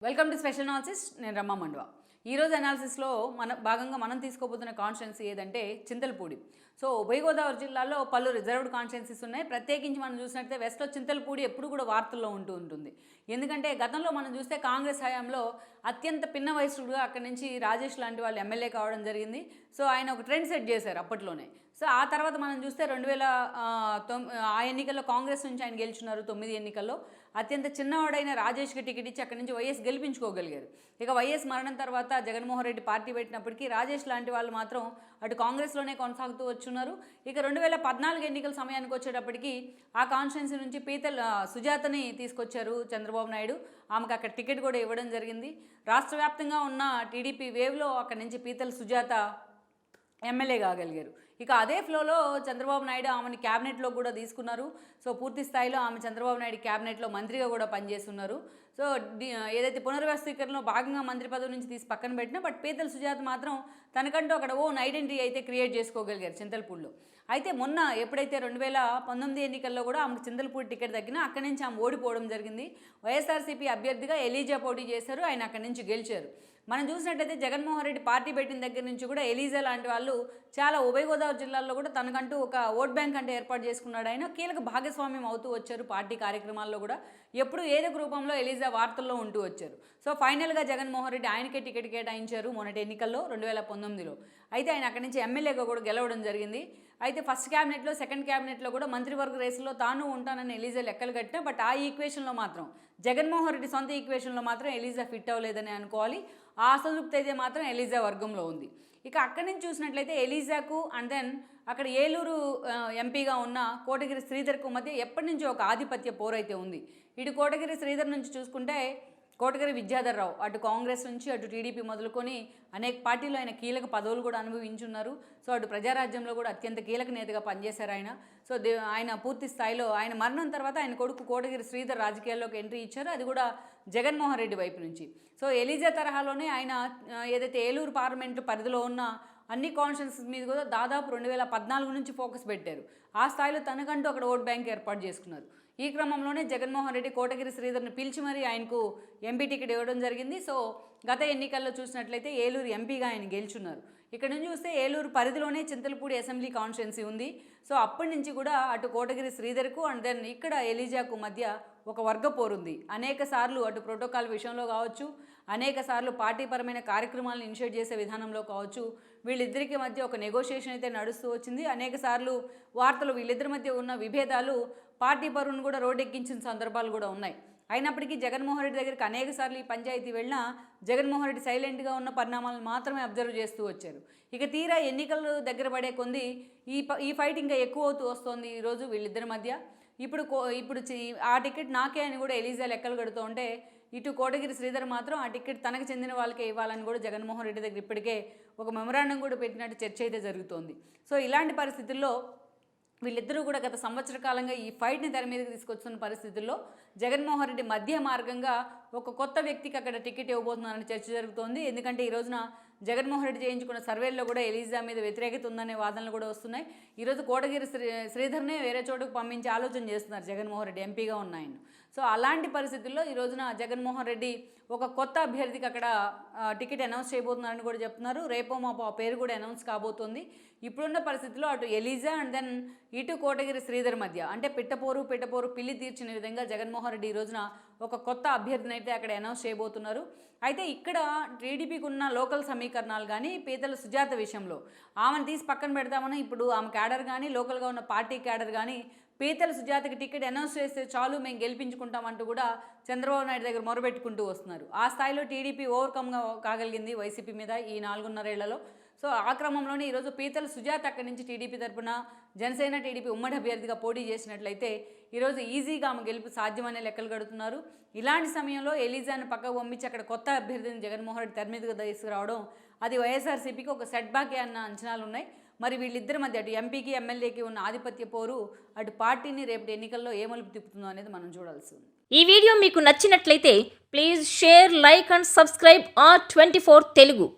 Welcome to special analysis. నేను రమ్మ మండవ. ఈరోజు అనాలిసిస్లో మనం తీసుకోబోతున్న కాన్స్టిట్యున్సీ ఏదంటే చింతలపూడి. సో ఉభయ గోదావరి జిల్లాలో పలు రిజర్వ్డ్ కాన్స్టిట్యున్సీస్ ఉన్నాయి. ప్రత్యేకించి మనం చూసినట్లయితే వెస్ట్లో చింతలపూడి ఎప్పుడు కూడా వార్తల్లో ఉంటుంది. ఎందుకంటే గతంలో మనం చూస్తే కాంగ్రెస్ హయాంలో అత్యంత పిన్న వయసుడుగా అక్కడి నుంచి రాజేష్ లాంటి వాళ్ళు ఎమ్మెల్యే కావడం జరిగింది. సో ఆయన ఒక ట్రెండ్ సెట్ చేశారు అప్పట్లోనే. సో ఆ తర్వాత మనం చూస్తే 2009 ఆ ఎన్నికల్లో కాంగ్రెస్ నుంచి ఆయన గెలుచున్నారు. 9 ఎన్నికల్లో అత్యంత చిన్నవాడైన రాజేష్కి టికెట్ ఇచ్చి అక్కడి నుంచి వైఎస్ గెలిపించుకోగలిగారు. ఇక వైఎస్ మరణం తర్వాత జగన్మోహన్ రెడ్డి పార్టీ పెట్టినప్పటికీ రాజేష్ లాంటి వాళ్ళు మాత్రం అటు కాంగ్రెస్లోనే కొనసాగుతూ వచ్చున్నారు. ఇక 2014 ఎన్నికల సమయానికి వచ్చేటప్పటికి ఆ కాన్స్టిట్యున్సీ నుంచి సుజాతని తీసుకొచ్చారు చంద్రబాబు నాయుడు. ఆమెకు అక్కడ టికెట్ కూడా ఇవ్వడం జరిగింది. రాష్ట్ర వ్యాప్తంగా ఉన్న టీడీపీ వేవ్లో అక్కడి నుంచి పీతల సుజాత ఎమ్మెల్యే కాగలిగారు. ఇక అదే ఫ్లోలో చంద్రబాబు నాయుడు ఆమెని క్యాబినెట్లో కూడా తీసుకున్నారు. సో పూర్తి స్థాయిలో ఆమె చంద్రబాబు నాయుడు క్యాబినెట్లో మంత్రిగా కూడా పనిచేస్తున్నారు. సో ఏదైతే పునర్వ్యవస్థీకరణలో భాగంగా మంత్రి పదవి నుంచి తీసి పక్కన పెట్టినా బట్ పీతల సుజాత మాత్రం తనకంటూ అక్కడ ఓన్ ఐడెంటిటీ అయితే క్రియేట్ చేసుకోగలిగారు చింతలపూడిలో. అయితే మొన్న ఎప్పుడైతే 2019 ఎన్నికల్లో కూడా ఆమెకు చింతలపూడి టికెట్ తగ్గినా అక్కడి నుంచి ఆమె ఓడిపోవడం జరిగింది. వైఎస్ఆర్సీపీ అభ్యర్థిగా ఎలీజా పోటీ చేశారు. ఆయన అక్కడి నుంచి గెలిచారు. మనం చూసినట్టయితే జగన్మోహన్ రెడ్డి పార్టీ పెట్టిన దగ్గర నుంచి కూడా ఎలీజా లాంటి వాళ్ళు చాలా ఉభయ గోదావరి జిల్లాల్లో కూడా తనకంటూ ఒక ఓట్ బ్యాంక్ అంటే ఏర్పాటు చేసుకున్నాడు. ఆయన కీలక భాగస్వామ్యం అవుతూ వచ్చారు పార్టీ కార్యక్రమాల్లో కూడా. ఎప్పుడు ఏదో ఒక రూపంలో ఎలీజా వార్తల్లో ఉంటూ వచ్చారు. సో ఫైనల్గా జగన్మోహన్ రెడ్డి ఆయనకే టికెట్ కేటాయించారు మొన్నటి ఎన్నికల్లో 2019లో. అయితే ఆయన అక్కడి నుంచి ఎమ్మెల్యేగా కూడా గెలవడం జరిగింది. అయితే ఫస్ట్ క్యాబినెట్లో సెకండ్ క్యాబినెట్లో కూడా మంత్రివర్గ రేసులో తాను ఉంటానని ఎలీజా లెక్కలు కట్టినా బట్ ఆ ఈక్వేషన్లో మాత్రం జగన్మోహన్ రెడ్డి సొంత ఈక్వేషన్లో మాత్రం ఎలీజా ఫిట్ అవ్వలేదని అనుకోవాలి. ఆ అసంతృప్తి అయితే మాత్రం ఎలీజా వర్గంలో ఉంది. ఇక అక్కడి నుంచి చూసినట్లయితే ఎలీజాకు అండ్ దెన్ అక్కడ ఏలూరు ఎంపీగా ఉన్న కోటగిరి శ్రీధర్కు మధ్య ఎప్పటి నుంచో ఒక ఆధిపత్య పోరైతే ఉంది. ఇటు కోటగిరి శ్రీధర్ నుంచి చూసుకుంటే కోటగిరి విద్యాధర్ రావు అటు కాంగ్రెస్ నుంచి అటు టీడీపీ మొదలుకొని అనేక పార్టీలో ఆయన కీలక పదవులు కూడా అనుభవించున్నారు. సో అటు ప్రజారాజ్యంలో కూడా అత్యంత కీలక నేతగా పనిచేశారు ఆయన. సో ఆయన పూర్తి స్థాయిలో ఆయన మరణం తర్వాత ఆయన కొడుకు కోటగిరి శ్రీధర్ రాజకీయాల్లోకి ఎంట్రీ ఇచ్చారు. అది కూడా జగన్మోహన్ రెడ్డి వైపు నుంచి. సో ఎలీజా తరహాలోనే ఆయన ఏదైతే ఏలూరు పార్లమెంటు పరిధిలో ఉన్న అన్ని కాన్స్టిట్యున్సీస్ మీద కూడా దాదాపు 2014 నుంచి ఫోకస్ పెట్టారు. ఆ స్థాయిలో తనకంటూ అక్కడ ఓట్ బ్యాంక్ ఏర్పాటు చేసుకున్నారు. ఈ క్రమంలోనే జగన్మోహన్ రెడ్డి కోటగిరి శ్రీధర్ని పిలిచి మరీ ఆయనకు ఎంపీ టికెట్ ఇవ్వడం జరిగింది. సో గత ఎన్నికల్లో చూసినట్లయితే ఏలూరు ఎంపీగా ఆయన గెలుచున్నారు. ఇక్కడ నుంచి చూస్తే ఏలూరు పరిధిలోనే చింతలపూడి అసెంబ్లీ కాన్స్టిట్యున్సీ ఉంది. సో అప్పటి నుంచి కూడా అటు కోటగిరి శ్రీధర్కు అండ్ దెన్ ఇక్కడ ఎలీజాకు మధ్య ఒక వర్గ పోరుంది. అనేక సార్లు అటు ప్రోటోకాల్ విషయంలో కావచ్చు, అనేక సార్లు పార్టీపరమైన కార్యక్రమాలను ఇనిషియేట్ చేసే విధానంలో కావచ్చు, వీళ్ళిద్దరికి మధ్య ఒక నెగోషియేషన్ అయితే నడుస్తూ వచ్చింది. అనేక సార్లు వార్తలు వీళ్ళిద్దరి మధ్య ఉన్న విభేదాలు పార్టీ పరువును కూడా రోడ్డెక్కించిన సందర్భాలు కూడా ఉన్నాయి. అయినప్పటికీ జగన్మోహన్ రెడ్డి దగ్గరికి అనేక సార్లు ఈ పంచాయతీ వెళ్ళినా జగన్మోహన్ రెడ్డి సైలెంట్గా ఉన్న పరిణామాలను మాత్రమే అబ్జర్వ్ చేస్తూ వచ్చారు. ఇక తీరా ఎన్నికలు దగ్గర పడే కొంది ఈ ఫైట్ ఇంకా ఎక్కువ అవుతూ వస్తోంది ఈరోజు వీళ్ళిద్దరి మధ్య. ఇప్పుడు ఆ టికెట్ నాకే అని కూడా ఎలీజా లెక్కలు కడుతూ ఉంటే ఇటు కోటగిరి శ్రీధర్ మాత్రం ఆ టికెట్ తనకు చెందిన వాళ్ళకే ఇవ్వాలని కూడా జగన్మోహన్ రెడ్డి దగ్గర ఇప్పటికే ఒక మెమరాండం కూడా పెట్టినట్టు చర్చ అయితే జరుగుతోంది. సో ఇలాంటి పరిస్థితుల్లో వీళ్ళిద్దరూ కూడా గత సంవత్సర కాలంగా ఈ ఫైట్ని తెర మీదకి తీసుకొస్తున్న పరిస్థితుల్లో జగన్మోహన్ రెడ్డి మధ్య మార్గంగా ఒక కొత్త వ్యక్తికి అక్కడ టికెట్ ఇవ్వబోతున్నారని చర్చ జరుగుతోంది. ఎందుకంటే ఈ రోజున జగన్మోహన్ రెడ్డి చేయించుకున్న సర్వేల్లో కూడా ఎలీజా మీద వ్యతిరేకత ఉందనే వాదనలు కూడా వస్తున్నాయి. ఈరోజు కోటగిరి శ్రీధర్నే వేరే చోటుకు పంపించే ఆలోచన చేస్తున్నారు జగన్మోహన్ రెడ్డి ఎంపీగా ఉన్న ఆయన. సో అలాంటి పరిస్థితుల్లో ఈ రోజున జగన్మోహన్ రెడ్డి ఒక కొత్త అభ్యర్థికి అక్కడ టికెట్ అనౌన్స్ చేయబోతున్నారని కూడా చెప్తున్నారు. రేపో మాపో ఆ పేరు కూడా అనౌన్స్ కాబోతోంది. ఇప్పుడున్న పరిస్థితుల్లో అటు ఎలీజా అండ్ దెన్ ఇటు కోటగిరి శ్రీధర్ మధ్య అంటే పిట్టపోరు పిల్లి తీర్చిన విధంగా జగన్మోహన్ రెడ్డి ఈ రోజున ఒక కొత్త అభ్యర్థిని అయితే అక్కడ అనౌన్స్ చేయబోతున్నారు. అయితే ఇక్కడ టీడీపీకి ఉన్న లోకల్ సమీకరణాలు కానీ పీతల సుజాత విషయంలో ఆమెను తీసి పక్కన పెడతామని ఇప్పుడు ఆమె క్యాడర్ కానీ లోకల్గా ఉన్న పార్టీ క్యాడర్ కానీ పీతల సుజాతకి టికెట్ అనౌన్స్ చేస్తే చాలు మేము గెలిపించుకుంటామంటూ కూడా చంద్రబాబు నాయుడు దగ్గర మొరబెట్టుకుంటూ వస్తున్నారు. ఆ స్థాయిలో టీడీపీ ఓవర్కమ్గా కాగలిగింది వైసీపీ మీద ఈ 4.5 ఏళ్లలో. సో ఆ క్రమంలోనే ఈరోజు పీతల సుజాత అక్కడి నుంచి టీడీపీ తరపున జనసేన టీడీపీ ఉమ్మడి అభ్యర్థిగా పోటీ చేసినట్లయితే ఈరోజు ఈజీగా ఆమె గెలుపు సాధ్యమనే లెక్కలు కడుతున్నారు. ఇలాంటి సమయంలో ఎలీజాను పక్కకు పంపించి అక్కడ కొత్త అభ్యర్థిని జగన్మోహన్ రెడ్డి తెర మీదుగా తీసుకురావడం అది వైఎస్ఆర్సీపీకి ఒక సెట్ బ్యాక్ అన్న అంచనాలు ఉన్నాయి. మరి వీళ్ళిద్దరి మధ్య అటు ఎంపీకి ఎమ్మెల్యేకి ఉన్న ఆధిపత్య పోరు అటు పార్టీని రేపటి ఎన్నికల్లో ఏ మలుపు తిప్పుతుందో అనేది మనం చూడాల్సి ఉంది. ఈ వీడియో మీకు నచ్చినట్లయితే please share, like and subscribe R24 Telugu.